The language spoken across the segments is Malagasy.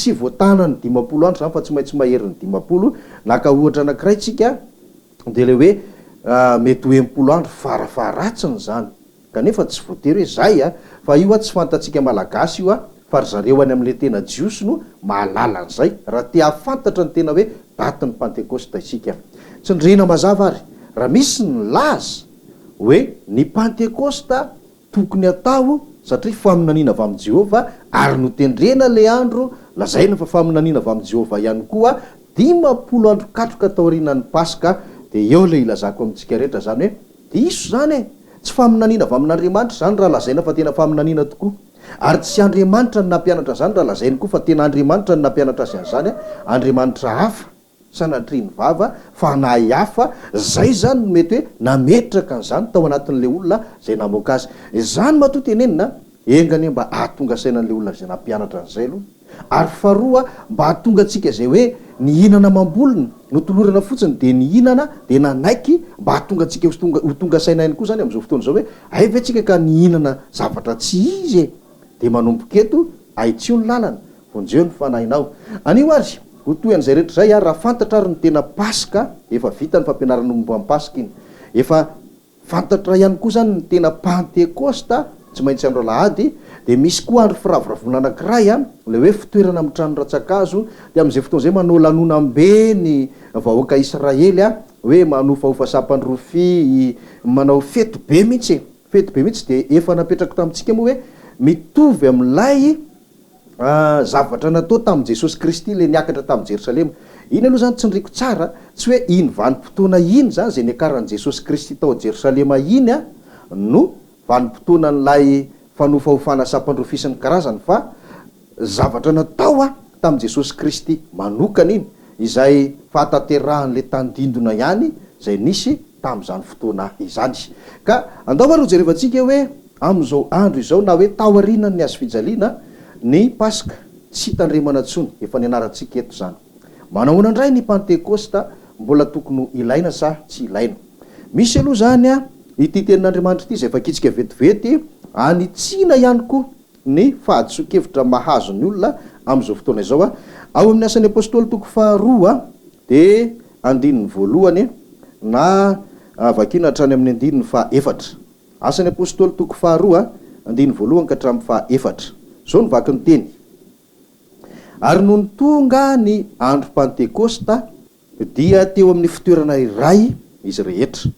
tsy voatana ny 50 andro zany fa tsy maintsy maherin'ny 50 naka ohatra anankiray tsika de le hoe mety hoe 10 andro farafaratsiny zany kanefa tsy voatery hoe zay fa io tsy fantatsika malagasy io fa ry zareo any amin'le tena jiosy no mahalala an'izay raha te hafantatra ny tena hoe datin'ny pentecoste isika tsy ndrena mazava ary raha misy ny laza hoe ny pentecoste tokony atao satria faminaniana avy amin'i Jehova ary no tendrena le andro lazaina fa faminaniana avy amin'i Jehova ihany koa 50 andro katroka taorianan'ny Paska de eo le ilazako amintsika rehetra zany hoe diso zany tsy faminaniana avy amin'Andriamanitra zany raha lazaina fa tena faminaniana tokoa ary tsy Andriamanitra ny nampianatra zany raha lazainy koa fa tena Andriamanitra ny nampianatra azy an'izany Andriamanitra hafa sanatriny vava fanahy hafa zay zany mety hoe nametraka an'izany tao anatin'le olona zay namoaka azy zany mato tenenina engany mba ahatonga sainan'le olona zay nampianatra an'izay aloha ary faharoa mba ahatonga atsika zay hoe ny hinana mambolony no tolorana fotsiny de ny hinana de nanaiky mba ahatonga atsika ho tonga sainainy koa zany am'izao fotoana zao hoe ay ve tsika ka ny hinana zavatra tsy izy de manomboka eto aitsio ny lalana vonjeo ny fanahinao anio ary ho toy an'izay rehetra zay raha fantatra ary ny tena Paska efa vita ny fampianarana momba amin'ny Paska iny efa fantatra ihany koa zany ny tena Pentecoste tsy maintsy andro alahady de misy koa andro firavoravona anankiray le hoe fitoerana amin'ny trano ratsakazo de am'izay fotoana zay manao lanonam-be ny vahoaka Israely hoe manofahofa sapandrofy manao fety be mihitsy de efa napetraka tamintsika moa hoe mitovy amin'ilay zavatra natao tamin'i Jesosy Kristy le niakatra tamin'i Jerosalema iny aloha zany tsindriko tsara tsy hoe iny vanim-potoana iny zany zay niakaran'i Jesosy Kristy tao Jerosalema iny no vanim-potoana n'lay fanofahofana sapandrofisiny karazany fa zavatra natao tamin'i Jesosy Kristy manokana iny izay fahataterahan'le tandindona ihany zay nisy tamin'izany fotoana izany ka andao aro jerevantsika hoe am'izao andro izao na hoe taorianany ny azo fijaliana ny Paska tsy tandremana tsony efa nianarantsika eto zany manahoana indray ny Pentecoste mbola tokony ilaina sa tsy ilaina misy aloha zany ity tenin'Andriamanitra ity zay efa kitsika vetivety anitsina ihany koa ny fahadiso-kevitra mahazo ny olona am'izao fotoana izao ao amin'ny asan'ny apôstôly toko faharoa de andininy voalohany na vakina hatrany amin'ny andininy fahaefatra asan'ny apôstôly toko faharoa andininy voalohany ka hatramin'ny fahaefatra zao ny vaky ny teny ary noho ny tonga ny andro Pentecoste dia teo amin'ny fitoerana iray izy rehetra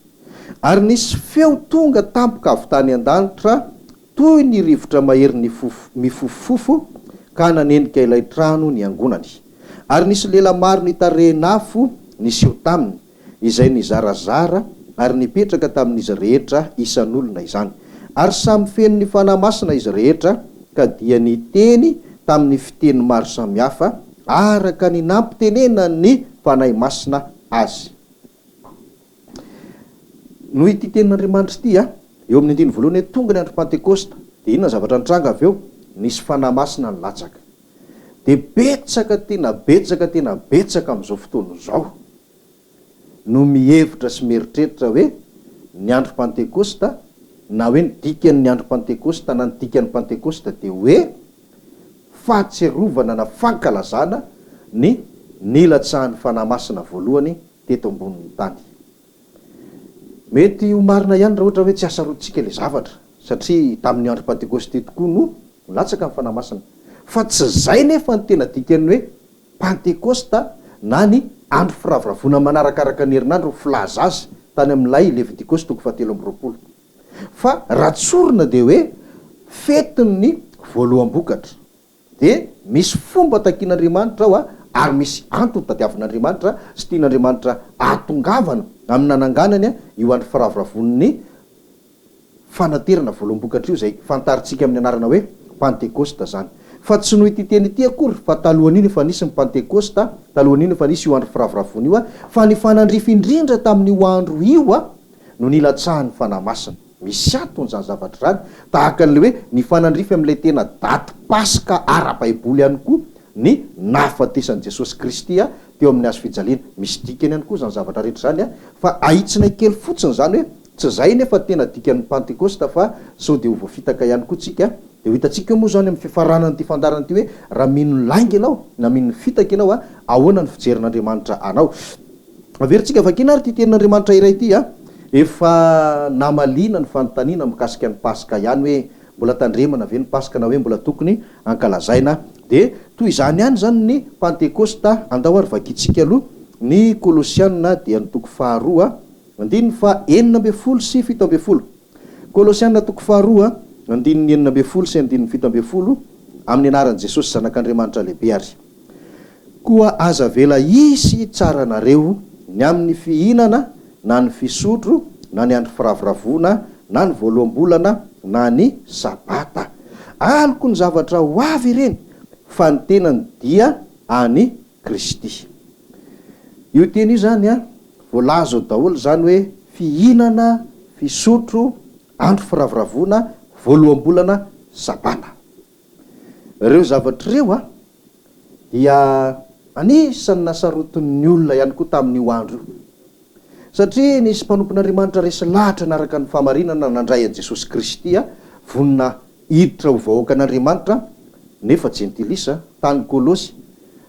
ary nisy feo tonga tampoka avy tany an-danitra toy ny rivotra mahery ny mifofofo ka nanenika ilay trano ny angonany ary nisy lela maro nitarehinafo niseho taminy izay nizarazara ary nipetraka tamin'izy rehetra isan'olona izany ary samy feno ny fanahy masina izy rehetra ka dia niteny tamin'ny fiteny maro samihafa araka ny nampitenena ny fanahy masina azy no ity tenin'Andriamanitra ity eo amin'ny andiny voalohany hoe tonga ny andro Pentecoste de inona zavatra nitranga avy eo nisy fanahy masina ny latsaka de betsaka tena betsaka am'izao fotoana zao no mihevitra sy mieritreritra hoe ny andro Pentecoste na hoe ny dikan'ny andro Pentecoste na ny dikan'ny Pentecoste de hoe fahatserovana na fankalazana ny nilatsahan'ny fanahy masina voalohany teto ambonin'ny tany mety ho marina ihany raha ohatra hoe tsy asarotsika le zavatra satria tamin'ny andro Pentecoste tokoa no latsaka ny fanahy masina fa tsy zay nefa ny tena dikany hoe Pentecoste na ny andro firavoravona manarakaraka ny herinandro filaza azy tany amin'ilay Levitikosy toko 7:20 fa raha tsorina de hoe fetin'ny voaloham-bokatra de misy fomba takian'Andriamanitra ao ary misy antony tadiavin'Andriamanitra sy tian'Andriamanitra ahatongavana amin'ny nananganany io andro firavoravon'ny fanaterana voaloham-bokatra io zay fantaritsika amin'ny anarana hoe Pentecoste zany fa tsy noho ity teny ity akory fa talohan'iny efa nisy ny Pentecoste talohan'iny efa nisy io andro firavoravona io fa ny fanandrify indrindra tamin'io andro io no nilatsahan'ny fanahy masina misy antony zany zavatra zany tahaka an'le hoe ny fanandrify amin'ilay tena daty Paska ara-baiboly ihany koa ny nahafatesan'i Jesosy Kristy teo amin'ny hazo fijaliana misy dikany ihany koa zany zavatra rehetra zany fa ahitsinay kely fotsiny zany hoe tsy zay nefa tena dikan'ny Pentecoste fa sao de ho voafitaka ihany koa tsika de ho hitantsika moa zany amin'ny fifaranany ty fandarana ty hoe raha mino laingy ianao na mino fitaka ianao ahoana ny fijerin'andriamanitra anao. Averintsika vakina ary ty tenin'andriamanitra iray ty efa namalina ny fanontaniana mikasika ny pasika ihany hoe mbola tandremana ve ny pasika na hoe mbola tokony ankalazaina. De toy izany ihany zany ny pentekosta. Andao ary vakitsika aloha ny Kolosianina dia ny toko faharoa andininy fa 9 sy 17. Kolosianina toko faharoa andininy 9 sy andininy 17 amin'ny anaran'i Jesosy zanak'Andriamanitra lehibe ary. Koa aza vela isy tsaranareo ny amin'ny fihinana na ny fisotro na ny andro firavoravona na ny voaloam-bolana na ny sabata. Aloko ny zavatra ho avy ireny fa ny tenany dia any Kristy. Io teny io zany voalaza daholo zany hoe fihinana, fisotro, andro firavoravona, voaloam-bolana, sabata. Reo zavatra reo dia anisan'ny nasaroton'ny olona ihany koa tamin'io andro io. Satria nisy mpanompon'Andriamanitra resy lahatra naraka ny fahamarinana nandray an Jesosy Kristy vonina hiditra ho vahoaka an'Andriamanitra nefa jentilisa tany Kolosy.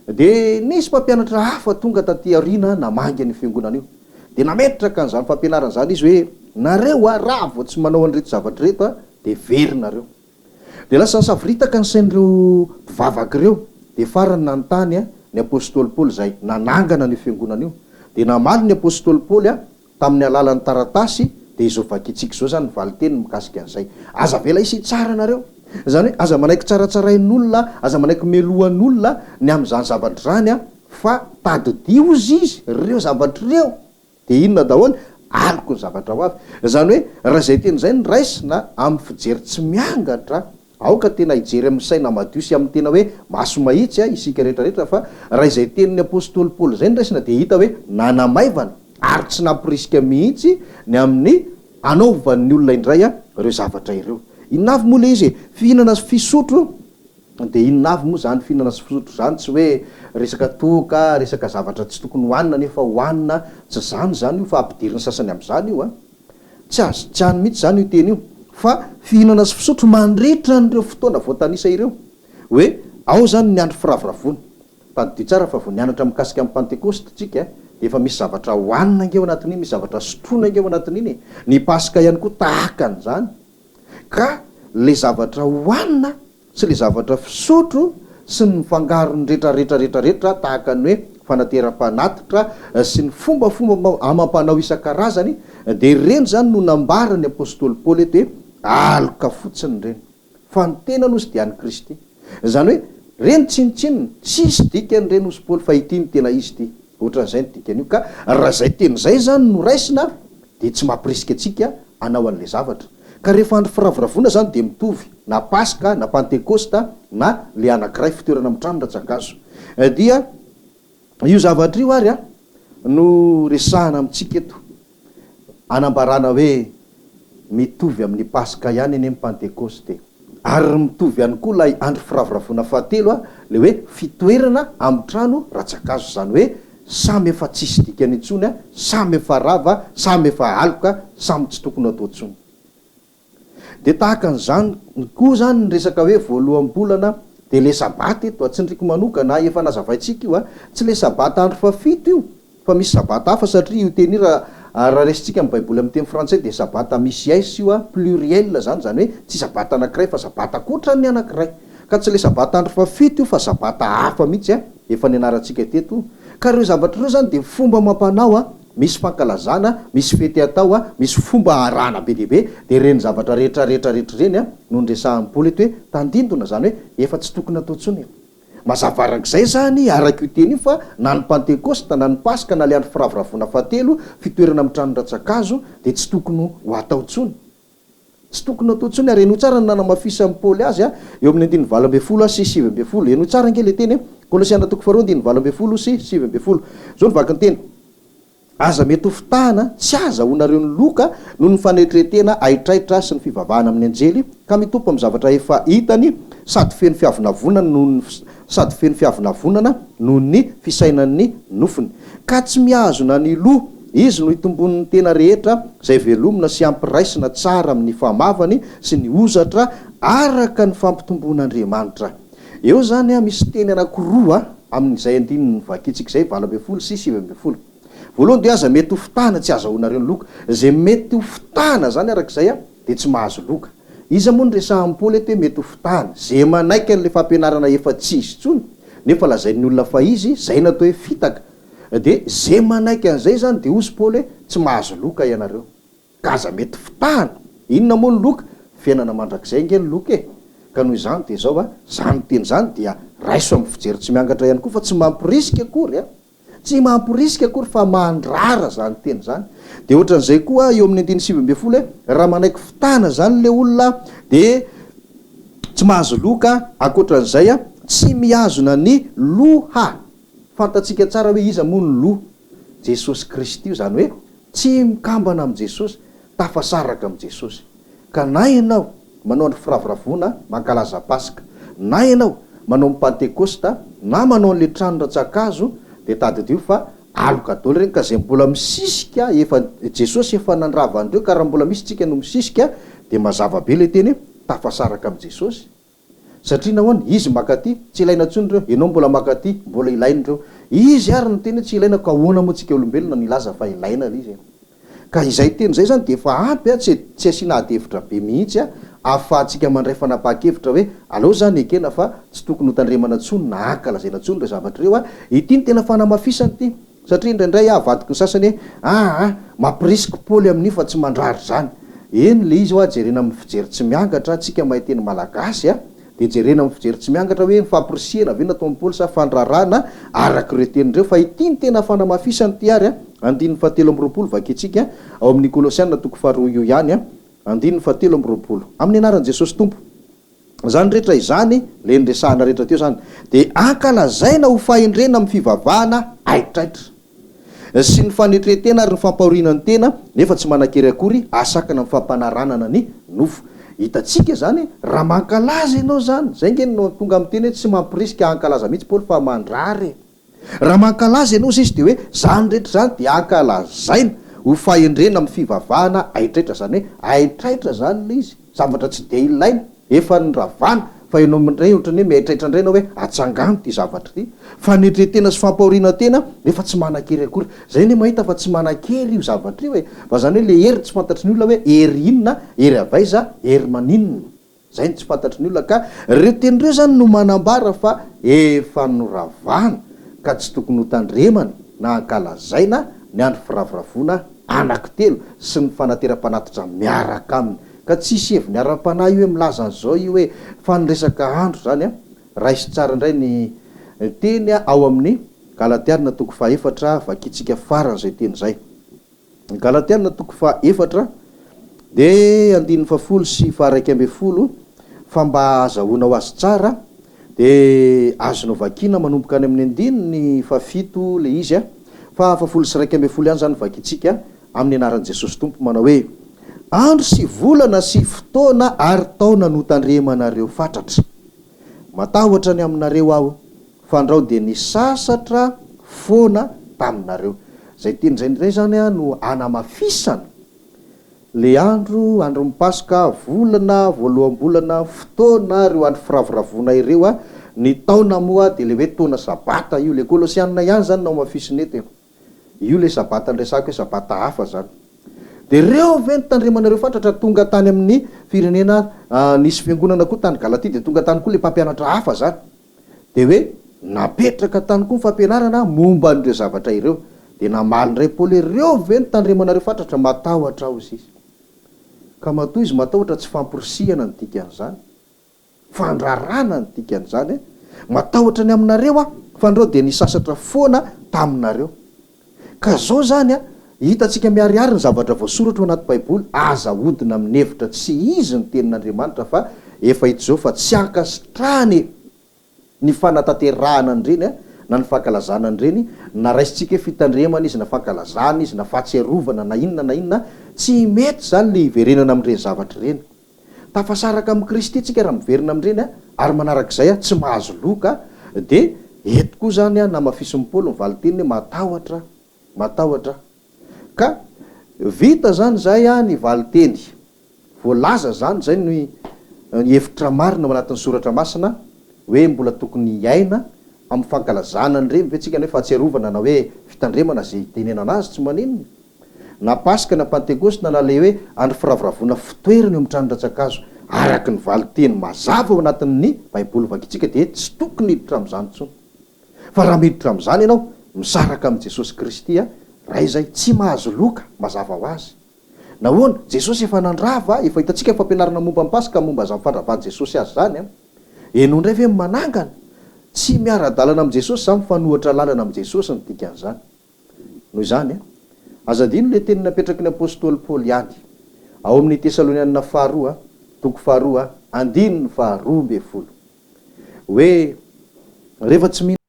De nisy mpampianatra hafa tonga taty aoriana namangy ny fiangonana io. De nametraka an'izany fampianarana zany izy hoe nareo raha vao tsy manao an'ireto zavatra reto de very nareo. De lasa nisafiritaka ny sain'ireo mpivavaka ireo. De farany nanontany ny apôstôly Paoly zay nanangana ny fiangonana io. De namaly ny apôstôly Paoly tamin'ny alalan'ny taratasy. De izao vakitsika zao zany valiteny mikasika an'izay. Aza vela isy tsara nareo. Zany hoe aza manaiky tsaratsarain'olona, aza manaiky melohan'olona ny amin'izany zavatra zany fa tadidio izy reo zavatra reo. De inona daholo? Aloko ny zavatra ho avy. Zany hoe raha zay teny zay ny raisina amin'ny fijery tsy miangatra, aoka tena hijery amin'ny saina madio sy amin'ny tena hoe maso mahitsy isika rehetrarehetra, fa raha izay tenin'ny apôstôly Paoly zay ny raisina de hita hoe nanamaivana ary tsy nampirisika mihitsy ny amin'ny anaovan'ny olona indray reo zavatra ireo. Inona avy moa le izy? Fihinana sy fisotro. De inona avy moa zany fihinana sy fisotro zany? Tsy hoe resaka toka, resaka zavatra tsy tokony hoanina nefa hoanina, tsy zany io fa ampidiriny sasany amin'izany io Tsy azo tiany mihitsy zany io teny io. Fa fihinana sy fisotro mandritra n'ireo fotoana voatanisa ireo. Hoe ao zany ny andro firavoravona. Tadidio tsara fa vao nianatra mikasika amin'ny Pentekosta tsika de efa misy zavatra hoanina ingeo anatin'iny, misy zavatra sotroina ingeo anatin'iny. Ny pasika ihany koa tahaka an'izany. Ka le zavatra hoanina sy le zavatra fisotro sy ny fangarony rehetrarehetra tahaka ny hoe fanateram-panatitra sy ny fombafomba amam-panao isan-karazany, de reny zany no nambarany apôstôly Paoly eto hoe aloka fotsiny reny fa ny tena nosy dia any Kristy. Zany hoe reny tsinitsininy tsisy dikany reny nosy Paoly fa ity ny tena izy ty, ohatran'izay ny dikan'io. Ka raha zay teny zay zany no raisina de tsy mampirisika atsika anao an'le zavatra. Ka rehefa andro firavoravona zany de mitovy na Pasika na Pentekosta na le anankiray fitoerana mitrano ratsakazo. Dia io zavatra io ary no resahana amintsika eto, anambarana hoe mitovy amin'ny Pasika ihany eny amin'ny Pentekoste, ary mitovy ihany koa lay andro firavoravona fahatelo le hoe fitoerana amin'ny trano ratsakazo. Zany hoe samy efa tsisy dikany intsony samy efa rava, samy efa aloka, samy tsy tokony atao intsony. De tahaka an'izany koa zany ny resaka hoe voaloam-bolana de le sabata eto atsindriko manokana efa nazavaitsika io tsy le sabata andro fa fito io, fa misy sabata hafa satria io teny raha resitsika amin'ny baiboly amin'ny teny frantsay de sabata misy io pluriel zany, zany hoe tsy sabata anankiray fa sabata kotra ny anankiray. Ka tsy le sabata andro fa fito io fa sabata hafa mihitsy efa nianarantsika teto. Ka reo zavatra reo zany de fomba mampanao misy fankalazana, misy fety atao misy fomba arana be dehibe, de reny zavatra rehetrarehetra reny no nresahan'ny Paoly eto hoe tandindona, zany hoe efa tsy tokony atao tsony. Mazava arak'izay zany araka io teny io fa na ny Pentekosta na ny Pasika na le andro firavoravona fahatelo fitoerana amin'ny trano ratsakazo de tsy tokony ho atao tsony, tsy tokony atao tsony. Ary eno tsara ny nanamafisan'ny Paoly azy eo amin'ny 9:20 sy 7:20. Eno tsara nge le teny Kolosiana toko faharoa 9:20 sy 7:20. Zao ny vaky ny teny: aza mety ho fitahana tsy azahoanareo ny loka noho ny fanetretena aitraitra sy ny fivavahana amin'ny anjely, ka mitompo amin'ny zavatra efa hitany, sady feno fiavonavonana noho ny fisainan'ny nofiny. Ka tsy mihazona ny loha izy no hitombon'ny tena rehetra, zay velomina sy ampiraisina tsara amin'ny famavany sy ny ozatra araka ny fampitomboan'Andriamanitra. Eo zany misy teny anakiroa amin'izay andininy vakitsika zay 20 sy 20. Voalohany de aza mety ho fitana tsy azahoanareo ny loka. Zay mety ho fitana zany arak'izay de tsy mahazo loka. Iza moa ny resahan'ny Paoly hoe mety ho fitana. Zay manaiky an'le fampianarana efa tsy izy tsony, nefa lazain'ny olona fa izy zay natao hoe fitaka. De zay manaiky an'izay zany de ozy Paoly hoe tsy mahazo loka ianareo. Ka aza mety fitana. Inona moa ny loka? Fiainana mandrakizay nge ny loka e. Ka noho izany de zao zany teny zany dia raiso amin'ny fijery tsy miangatra ihany koa fa tsy mampirisika akory a. Tsy mampirisika akory fa mandrara zany teny zany. De ohatran'izay koa eo amin'ny 9:20 hoe raha manaiky fitana zany le olona de tsy mahazo loka, akoatran'izay tsy mihazona ny loha. Fantatsika tsara hoe iza moa ny loha? Jesosy Kristy io, zany hoe tsy mikambana amin'ny Jesosy, tafasaraka amin'ny Jesosy. Ka na ianao manao ny firaviravona mankalaza Pasika, na ianao manao ny Pentekosta, na manao an'le trano-dratsakazo, de tadidio fa aloka daholo reny. Ka zay mbola misisika efa Jesosy efa nandrava andreo, ka raha mbola misy tsika no misisika de mazava be le teny tafasaraka amin'ny Jesosy. Satria nahoana izy makaty tsy ilaina tsony reo, ianao mbola makaty mbola ilain'ireo. Izy ary ny teny tsy ilaina, ka ahoana moa tsika olombelona nilaza fa ilaina izy. Ka izay teny zay zany de efa ampy tsy asiana ady-hevitra be mihitsy ahafahantsika mandray fanapahan-kevitra hoe aleo zany ekena fa tsy tokony ho tandremana tsony na ankalazaina tsony re zavatra reo ity ny tena fanamafisany ity. Satria indraindray avadiky ny sasany hoe mampirisika Paoly amin'io fa tsy mandrary zany. Eny le izy jerena amin'ny fijery tsy miangatra, tsika mahay teny malagasy de jerena amin'ny fijery tsy miangatra hoe fampirisihana ve natao Paoly sa fandrarana araka ireo tenindreo. Fa ity ny tena fanamafisany ty ary 7:20 vakitsika ao amin'ny Kolosiana 2:2 io ihany 7:20 amin'ny anaran'i Jesosy Tompo. Zany rehetra izany le nresahana rehetra teo zany de ankalazaina ho fahendrena amin'ny fivavahana aitraitra sy ny fanetretena ary ny fampahorinany tena, nefa tsy manan-kery akory asakana amin'ny fampanaranana ny nofo. Hitatsika zany raha mankalaza ianao zany, zay nge no tonga amin'ny teny hoe tsy mampirisika ankalaza mihitsy Paoly fa mandrary. Raha mankalaza ianao izy de hoe zany rehetra zany de ankalazaina ho fahendrena amin'ny fivavahana aitraitra. Zany hoe aitraitra zany le izy, zavatra tsy de ilaina efa nyravana, fa ianao mindray ohatrany hoe miaitraitra indray na hoe atsangano ty zavatra ty. Fanetretena sy fampahoriana tena nefa tsy manan-kery akory. Zay ne mahita fa tsy manan-kery io zavatra io fa zany hoe le hery tsy fantatry ny olona hoe hery inona, hery avaiza, hery maninona. Zay ny tsy fantatry ny olona. Ka reo tenireo zany no manambara fa efa noravana ka tsy tokony ho tandremana na ankalazaina ny andro firaviravona anankitelo sy ny fanateram-panatitra miaraka aminy. Ka tsisy heviny ara-panahy io hoe milaza an'izao io hoe faniresaka andro zany raisy tsara indray ny teny ao amin'ny Galatiana 4 vakitsika faran'izay teny zay. Galatiana 4 de 10 sy 11 fa mba azahoana ho azy tsara de azonao vakina manomboka any amin'ny 7 le izy fa 10 sy 11 ihany zany vakitsika amin'ny anaran'i Jesosy Tompo manao hoe andro sy volana sy fotoana ary taona no tandremanareo fatratra. Matahotra ny aminareo aho fandrao de ny sasatra foana taminareo. Zay teny zay ndray zany no anamafisana le andro ny Pasika, volana, voalohambolana, fotoana reo andro firaviravona ireo ny taona moa de le hoe taona sabata io. Le Kolosiana ihany zany nao mafisina eto io le sabata nresaka hoe sabata hafa zany. De reo ve ny tandremanareo fatratra tonga tany amin'ny firenena nisy fiangonana koa tany Galatia, de tonga tany koa le mpampianatra hafa zany, de hoe napetraka tany koa ny fampianarana momba an'ireo zavatra ireo. De namalyndray Paoly reo ve ny tandremanareo fatratra, matahotra ao izy. Ka matoa izy matahotra tsy fampirisihana ny dikan'izany, fandrarana ny dikan'izany matahotra ny aminareo fandrao de ny sasatra foana taminareo. Ka zao zany hitatsika miariary ny zavatra voasoratra ao anaty baiboly azahodina amin'ny hevitra tsy izy ny tenin'Andriamanitra fa efa hita zao fa tsy ankasitrany ny fanatanterahana an'ireny na ny fankalazana an'ireny, na raisitsika hoe fitandremana izy na fankalazana izy na fahatsiarovana na inona tsy mety zany le hiverenana amin'ireny zavatra ireny. Tafasaraka amin'ny Kristy tsika raha miverina amin'ireny ary manarak'izay tsy mahazo loka. De eto koa zany namafisin'ny Paoly mivaly teny hoe matahotra. Ka vita zany zay ny valy teny voalaza zany zay ny hevitra marina ao anatin'ny soratra masina hoe mbola tokony iaina amin'ny fankalazana ny remy ve tsika hoe fahatserovana na hoe fitandremana zay tenenana azy tsy maninona na pasika na pentekoste na le hoe andro firavoravoana fitoerana eo amin'ny tranondratsakazo araky ny valiteny mazava ao anatin'ny baiboly vakitsika de tsy tokony hiditra am'izany tsony fa raha miditra am'izany ianao misaraka amin'i jesosy kristy raha izay tsy mahazo loka mazava ho azy nahoana jesosy efa nandrava efa hitantsika fampianarana momba mipasika momba zany fandravan'i jesosy azy zany enao indray ve manangana tsy miara-dalana am' jesosy zany fanohatra lalana am' jesosy ny dikan'izany noho izany azadino le teny napetraky ny apôstôly paoly ihany ao amin'ny tesalonianina faharoa toko faharoa andininy faharoa mbe folo hoe rehefa tsy